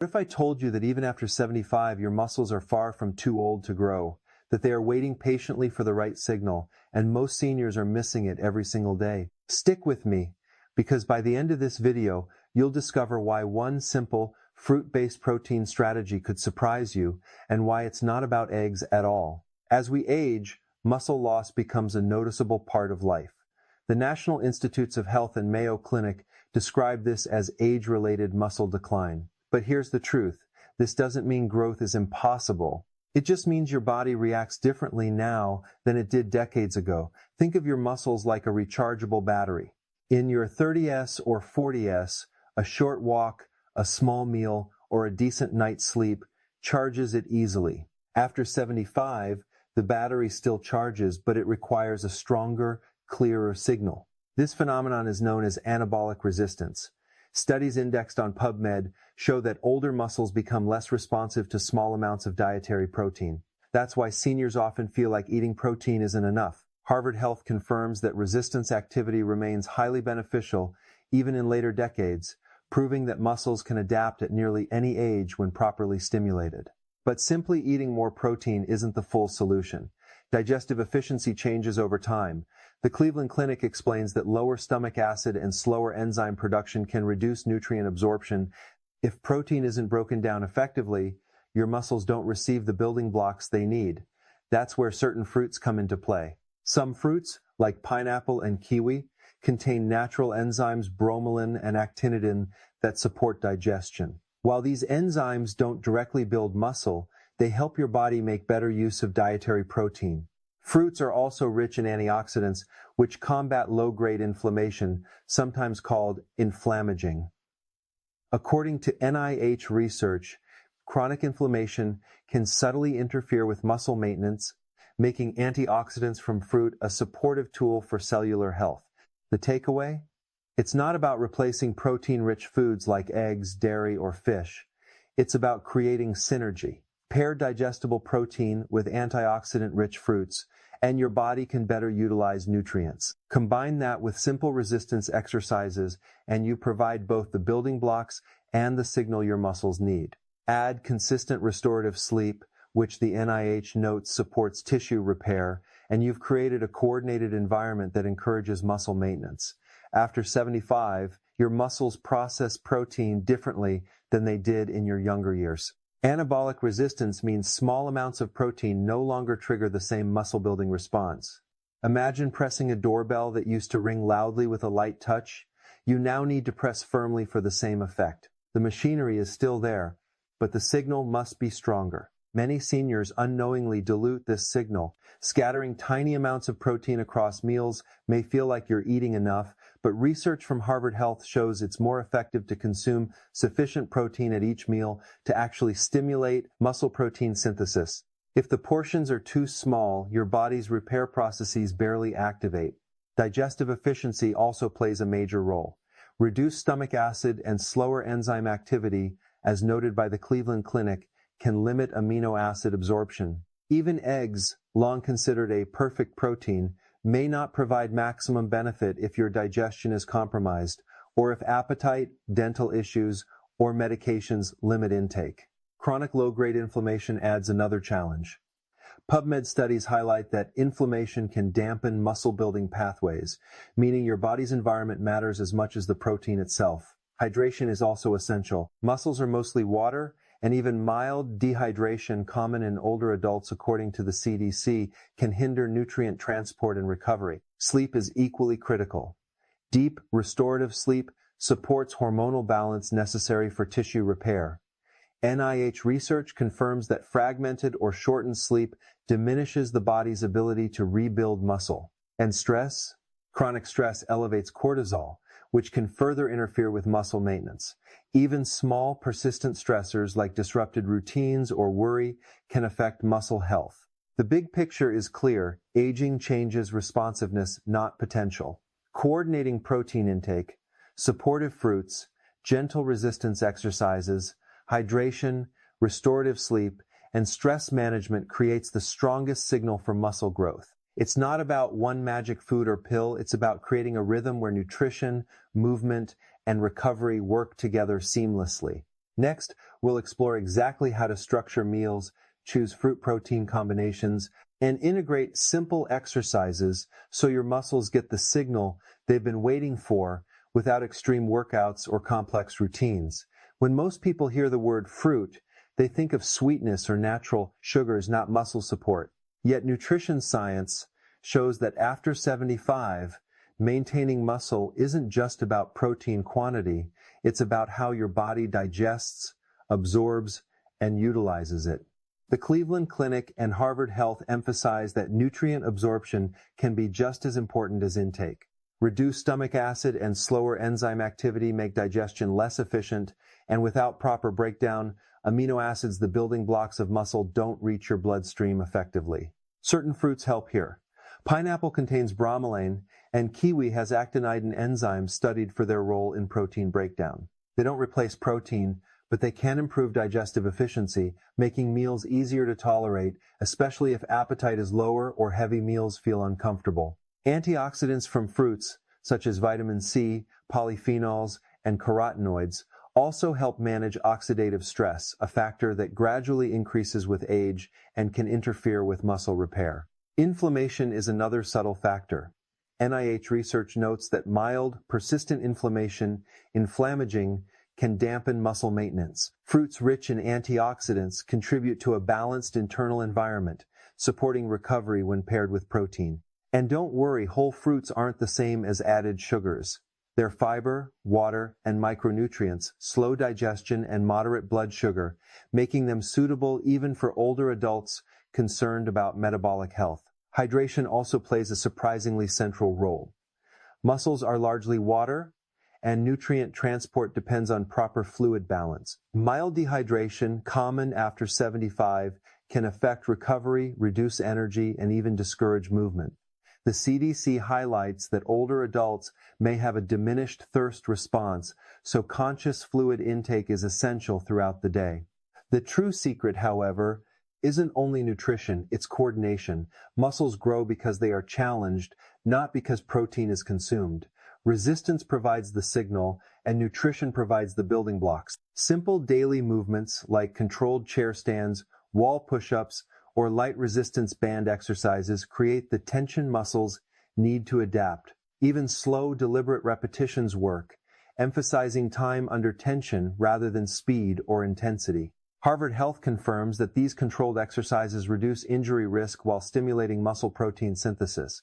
What if I told you that even after 75, your muscles are far from too old to grow, that they are waiting patiently for the right signal, and most seniors are missing it every single day? Stick with me, because by the end of this video, you'll discover why one simple, fruit-based protein strategy could surprise you, and why it's not about eggs at all. As we age, muscle loss becomes a noticeable part of life. The National Institutes of Health and Mayo Clinic describe this as age-related muscle decline. But here's the truth. This doesn't mean growth is impossible. It just means your body reacts differently now than it did decades ago. Think of your muscles like a rechargeable battery. In your 30s or 40s, a short walk, a small meal, or a decent night's sleep charges it easily. After 75, the battery still charges, but it requires a stronger, clearer signal. This phenomenon is known as anabolic resistance. Studies indexed on PubMed show that older muscles become less responsive to small amounts of dietary protein. That's why seniors often feel like eating protein isn't enough. Harvard Health confirms that resistance activity remains highly beneficial even in later decades, proving that muscles can adapt at nearly any age when properly stimulated. But simply eating more protein isn't the full solution. Digestive efficiency changes over time. The Cleveland Clinic explains that lower stomach acid and slower enzyme production can reduce nutrient absorption. If protein isn't broken down effectively, your muscles don't receive the building blocks they need. That's where certain fruits come into play. Some fruits, like pineapple and kiwi, contain natural enzymes bromelain and actinidin that support digestion. While these enzymes don't directly build muscle, they help your body make better use of dietary protein. Fruits are also rich in antioxidants, which combat low-grade inflammation, sometimes called inflammaging. According to NIH research, chronic inflammation can subtly interfere with muscle maintenance, making antioxidants from fruit a supportive tool for cellular health. The takeaway? It's not about replacing protein-rich foods like eggs, dairy, or fish. It's about creating synergy. Pair digestible protein with antioxidant-rich fruits, and your body can better utilize nutrients. Combine that with simple resistance exercises, and you provide both the building blocks and the signal your muscles need. Add consistent restorative sleep, which the NIH notes supports tissue repair, and you've created a coordinated environment that encourages muscle maintenance. After 75, your muscles process protein differently than they did in your younger years. Anabolic resistance means small amounts of protein no longer trigger the same muscle-building response. Imagine pressing a doorbell that used to ring loudly with a light touch. You now need to press firmly for the same effect. The machinery is still there, but the signal must be stronger. Many seniors unknowingly dilute this signal. Scattering tiny amounts of protein across meals may feel like you're eating enough, but research from Harvard Health shows it's more effective to consume sufficient protein at each meal to actually stimulate muscle protein synthesis. If the portions are too small, your body's repair processes barely activate. Digestive efficiency also plays a major role. Reduced stomach acid and slower enzyme activity, as noted by the Cleveland Clinic, can limit amino acid absorption. Even eggs, long considered a perfect protein, may not provide maximum benefit if your digestion is compromised, or if appetite, dental issues, or medications limit intake. Chronic low-grade inflammation adds another challenge. PubMed studies highlight that inflammation can dampen muscle-building pathways, meaning your body's environment matters as much as the protein itself. Hydration is also essential. Muscles are mostly water, and even mild dehydration, common in older adults according to the CDC, can hinder nutrient transport and recovery. Sleep is equally critical. Deep, restorative sleep supports hormonal balance necessary for tissue repair. NIH research confirms that fragmented or shortened sleep diminishes the body's ability to rebuild muscle. And stress? Chronic stress elevates cortisol, which can further interfere with muscle maintenance. Even small, persistent stressors like disrupted routines or worry can affect muscle health. The big picture is clear. Aging changes responsiveness, not potential. Coordinating protein intake, supportive fruits, gentle resistance exercises, hydration, restorative sleep, and stress management creates the strongest signal for muscle growth. It's not about one magic food or pill. It's about creating a rhythm where nutrition, movement, and recovery work together seamlessly. Next, we'll explore exactly how to structure meals, choose fruit-protein combinations, and integrate simple exercises so your muscles get the signal they've been waiting for without extreme workouts or complex routines. When most people hear the word fruit, they think of sweetness or natural sugars, not muscle support. Yet nutrition science shows that after 75, maintaining muscle isn't just about protein quantity, it's about how your body digests, absorbs, and utilizes it. The Cleveland Clinic and Harvard Health emphasize that nutrient absorption can be just as important as intake. Reduced stomach acid and slower enzyme activity make digestion less efficient, and without proper breakdown, amino acids, the building blocks of muscle, don't reach your bloodstream effectively. Certain fruits help here. Pineapple contains bromelain, and kiwi has actinidin enzymes studied for their role in protein breakdown. They don't replace protein, but they can improve digestive efficiency, making meals easier to tolerate, especially if appetite is lower or heavy meals feel uncomfortable. Antioxidants from fruits, such as vitamin C, polyphenols, and carotenoids, also help manage oxidative stress, a factor that gradually increases with age and can interfere with muscle repair. Inflammation is another subtle factor. NIH research notes that mild, persistent inflammation, inflammaging, can dampen muscle maintenance. Fruits rich in antioxidants contribute to a balanced internal environment, supporting recovery when paired with protein. And don't worry, whole fruits aren't the same as added sugars. Their fiber, water, and micronutrients slow digestion and moderate blood sugar, making them suitable even for older adults concerned about metabolic health. Hydration also plays a surprisingly central role. Muscles are largely water, and nutrient transport depends on proper fluid balance. Mild dehydration, common after 75, can affect recovery, reduce energy, and even discourage movement. The CDC highlights that older adults may have a diminished thirst response, so conscious fluid intake is essential throughout the day. The true secret, however, isn't only nutrition, it's coordination. Muscles grow because they are challenged, not because protein is consumed. Resistance provides the signal, and nutrition provides the building blocks. Simple daily movements like controlled chair stands, wall push-ups, or light resistance band exercises create the tension muscles need to adapt. Even slow, deliberate repetitions work, emphasizing time under tension rather than speed or intensity. Harvard Health confirms that these controlled exercises reduce injury risk while stimulating muscle protein synthesis.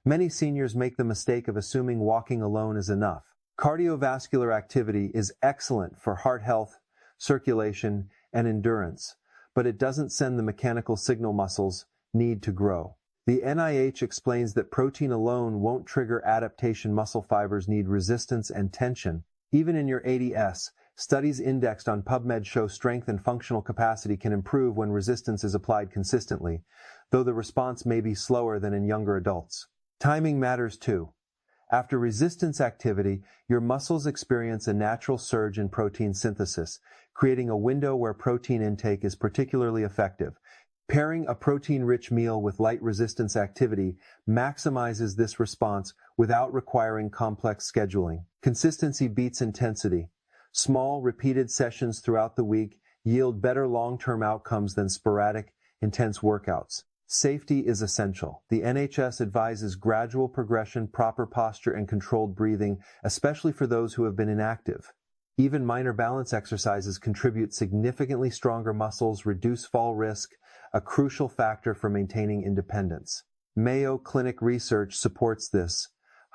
Many seniors make the mistake of assuming walking alone is enough. Cardiovascular activity is excellent for heart health, circulation, and endurance, but it doesn't send the mechanical signal muscles need to grow. The NIH explains that protein alone won't trigger adaptation. Muscle fibers need resistance and tension. Even in your 80s, studies indexed on PubMed show strength and functional capacity can improve when resistance is applied consistently, though the response may be slower than in younger adults. Timing matters too. After resistance activity, your muscles experience a natural surge in protein synthesis, creating a window where protein intake is particularly effective. Pairing a protein-rich meal with light resistance activity maximizes this response without requiring complex scheduling. Consistency beats intensity. Small, repeated sessions throughout the week yield better long-term outcomes than sporadic, intense workouts. Safety is essential. The NHS advises gradual progression, proper posture, and controlled breathing, especially for those who have been inactive. Even minor balance exercises contribute significantly stronger muscles, reduce fall risk, a crucial factor for maintaining independence. Mayo Clinic research supports this,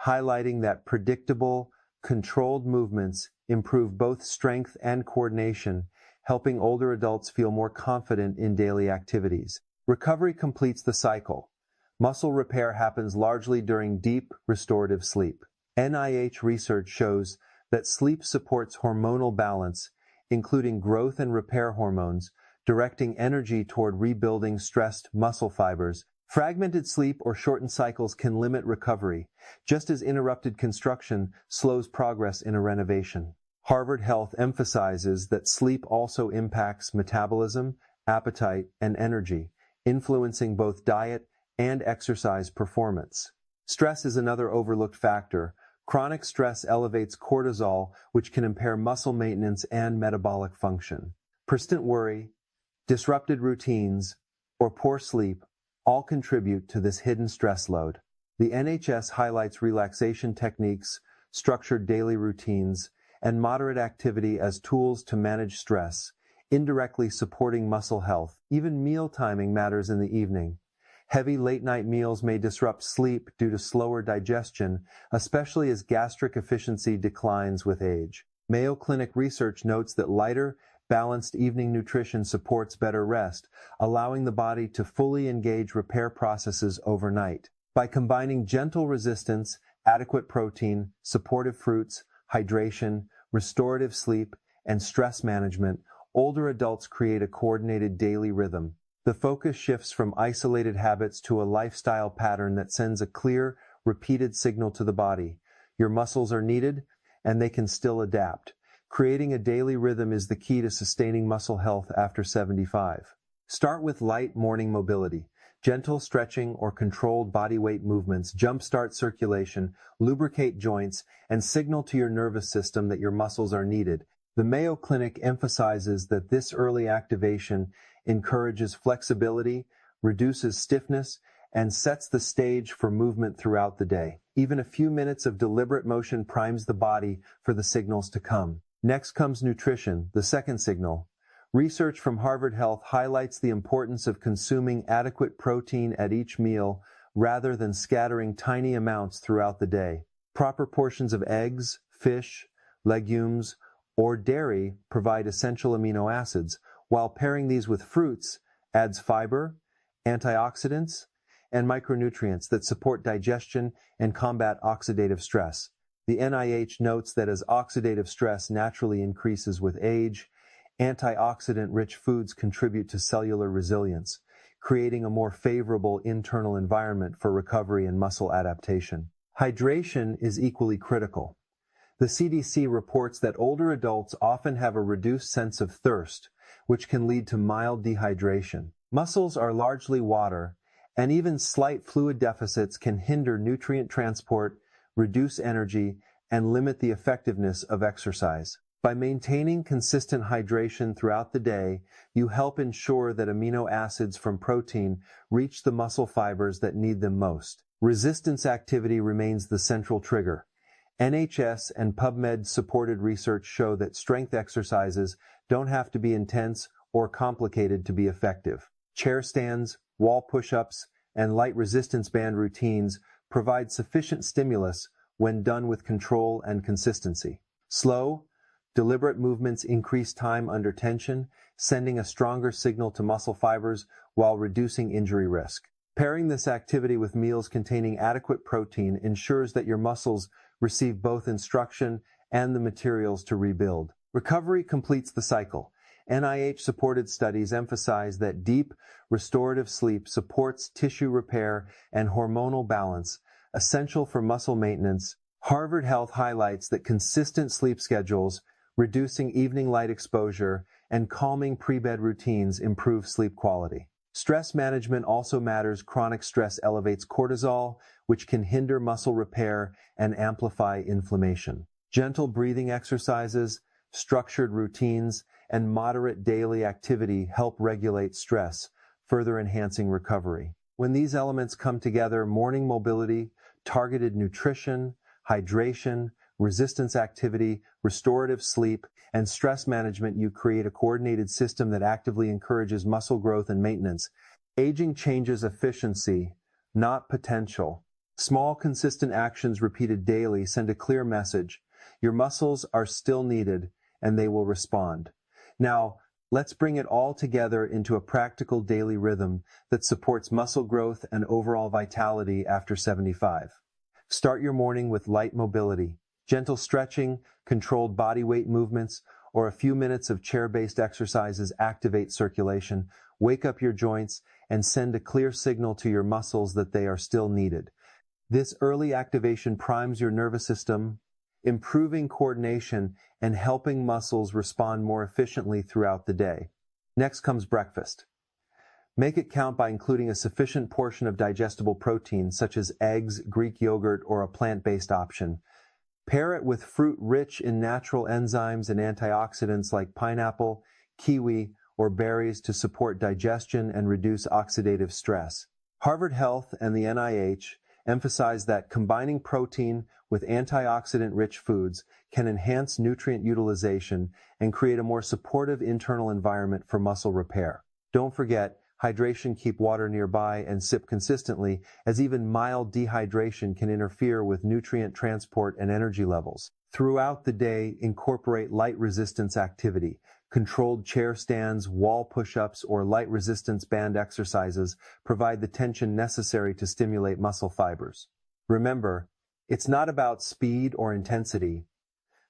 highlighting that predictable, controlled movements improve both strength and coordination, helping older adults feel more confident in daily activities. Recovery completes the cycle. Muscle repair happens largely during deep, restorative sleep. NIH research shows that sleep supports hormonal balance, including growth and repair hormones, directing energy toward rebuilding stressed muscle fibers. Fragmented sleep or shortened cycles can limit recovery, just as interrupted construction slows progress in a renovation. Harvard Health emphasizes that sleep also impacts metabolism, appetite, and energy, influencing both diet and exercise performance. Stress is another overlooked factor. Chronic stress elevates cortisol, which can impair muscle maintenance and metabolic function. Persistent worry, disrupted routines, or poor sleep all contribute to this hidden stress load. The NHS highlights relaxation techniques, structured daily routines, and moderate activity as tools to manage stress, indirectly supporting muscle health. Even meal timing matters in the evening. Heavy late-night meals may disrupt sleep due to slower digestion, especially as gastric efficiency declines with age. Mayo Clinic research notes that lighter, balanced evening nutrition supports better rest, allowing the body to fully engage repair processes overnight. By combining gentle resistance, adequate protein, supportive fruits, hydration, restorative sleep, and stress management, older adults create a coordinated daily rhythm. The focus shifts from isolated habits to a lifestyle pattern that sends a clear, repeated signal to the body. Your muscles are needed, and they can still adapt. Creating a daily rhythm is the key to sustaining muscle health after 75. Start with light morning mobility. Gentle stretching or controlled body weight movements jumpstart circulation, lubricate joints, and signal to your nervous system that your muscles are needed. The Mayo Clinic emphasizes that this early activation encourages flexibility, reduces stiffness, and sets the stage for movement throughout the day. Even a few minutes of deliberate motion primes the body for the signals to come. Next comes nutrition, the second signal. Research from Harvard Health highlights the importance of consuming adequate protein at each meal rather than scattering tiny amounts throughout the day. Proper portions of eggs, fish, legumes, or dairy provide essential amino acids, while pairing these with fruits adds fiber, antioxidants, and micronutrients that support digestion and combat oxidative stress. The NIH notes that as oxidative stress naturally increases with age, antioxidant-rich foods contribute to cellular resilience, creating a more favorable internal environment for recovery and muscle adaptation. Hydration is equally critical. The CDC reports that older adults often have a reduced sense of thirst, which can lead to mild dehydration. Muscles are largely water, and even slight fluid deficits can hinder nutrient transport, reduce energy, and limit the effectiveness of exercise. By maintaining consistent hydration throughout the day, you help ensure that amino acids from protein reach the muscle fibers that need them most. Resistance activity remains the central trigger. NHS and PubMed-supported research show that strength exercises don't have to be intense or complicated to be effective. Chair stands, wall push-ups, and light resistance band routines provide sufficient stimulus when done with control and consistency. Slow, deliberate movements increase time under tension, sending a stronger signal to muscle fibers while reducing injury risk. Pairing this activity with meals containing adequate protein ensures that your muscles receive both instruction and the materials to rebuild. Recovery completes the cycle. NIH-supported studies emphasize that deep, restorative sleep supports tissue repair and hormonal balance, essential for muscle maintenance. Harvard Health highlights that consistent sleep schedules, reducing evening light exposure, and calming pre-bed routines improve sleep quality. Stress management also matters. Chronic stress elevates cortisol, which can hinder muscle repair and amplify inflammation. Gentle breathing exercises, structured routines, and moderate daily activity help regulate stress, further enhancing recovery. When these elements come together, morning mobility, targeted nutrition, hydration, resistance activity, restorative sleep, and stress management, you create a coordinated system that actively encourages muscle growth and maintenance. Aging changes efficiency, not potential. Small, consistent actions repeated daily send a clear message. Your muscles are still needed, and they will respond. Now, let's bring it all together into a practical daily rhythm that supports muscle growth and overall vitality after 75. Start your morning with light mobility. Gentle stretching, controlled body weight movements, or a few minutes of chair-based exercises activate circulation, wake up your joints, and send a clear signal to your muscles that they are still needed. This early activation primes your nervous system, improving coordination and helping muscles respond more efficiently throughout the day. Next comes breakfast. Make it count by including a sufficient portion of digestible protein, such as eggs, Greek yogurt, or a plant-based option. Pair it with fruit rich in natural enzymes and antioxidants like pineapple, kiwi, or berries to support digestion and reduce oxidative stress. Harvard Health and the NIH emphasize that combining protein with antioxidant-rich foods can enhance nutrient utilization and create a more supportive internal environment for muscle repair. Don't forget, hydration. Keep water nearby and sip consistently, as even mild dehydration can interfere with nutrient transport and energy levels. Throughout the day, incorporate light resistance activity. Controlled chair stands, wall push-ups, or light resistance band exercises provide the tension necessary to stimulate muscle fibers. Remember, it's not about speed or intensity.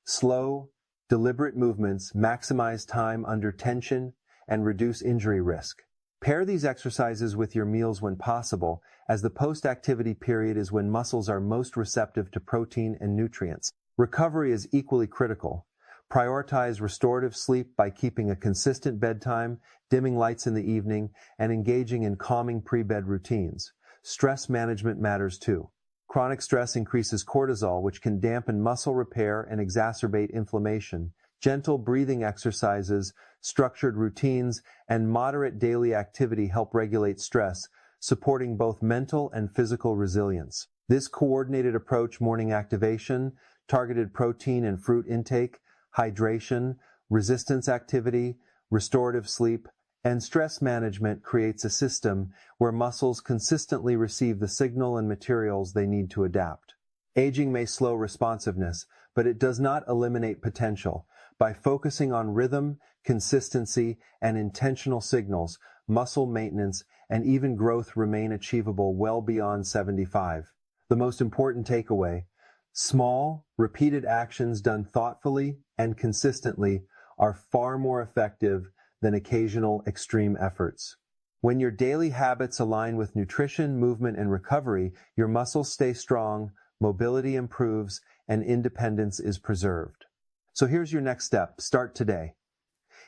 Slow, deliberate movements maximize time under tension and reduce injury risk. Pair these exercises with your meals when possible, as the post-activity period is when muscles are most receptive to protein and nutrients. Recovery is equally critical. Prioritize restorative sleep by keeping a consistent bedtime, dimming lights in the evening, and engaging in calming pre-bed routines. Stress management matters too. Chronic stress increases cortisol, which can dampen muscle repair and exacerbate inflammation. Gentle breathing exercises, structured routines, and moderate daily activity help regulate stress, supporting both mental and physical resilience. This coordinated approach, morning activation, targeted protein and fruit intake, hydration, resistance activity, restorative sleep, and stress management creates a system where muscles consistently receive the signal and materials they need to adapt. Aging may slow responsiveness, but it does not eliminate potential. By focusing on rhythm, consistency, and intentional signals, muscle maintenance and even growth remain achievable well beyond 75. The most important takeaway: small, repeated actions done thoughtfully and consistently are far more effective than occasional extreme efforts. When your daily habits align with nutrition, movement, and recovery, your muscles stay strong, mobility improves, and independence is preserved. So here's your next step. Start today.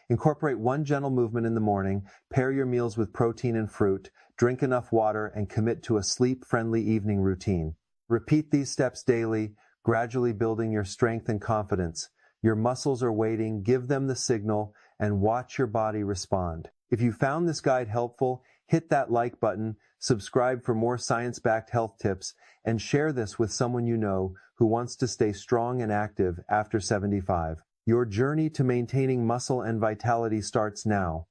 Incorporate one gentle movement in the morning, pair your meals with protein and fruit, drink enough water, and commit to a sleep-friendly evening routine. Repeat these steps daily, gradually building your strength and confidence. Your muscles are waiting, give them the signal, and watch your body respond. If you found this guide helpful, hit that like button, subscribe for more science-backed health tips, and share this with someone you know who wants to stay strong and active after 75. Your journey to maintaining muscle and vitality starts now.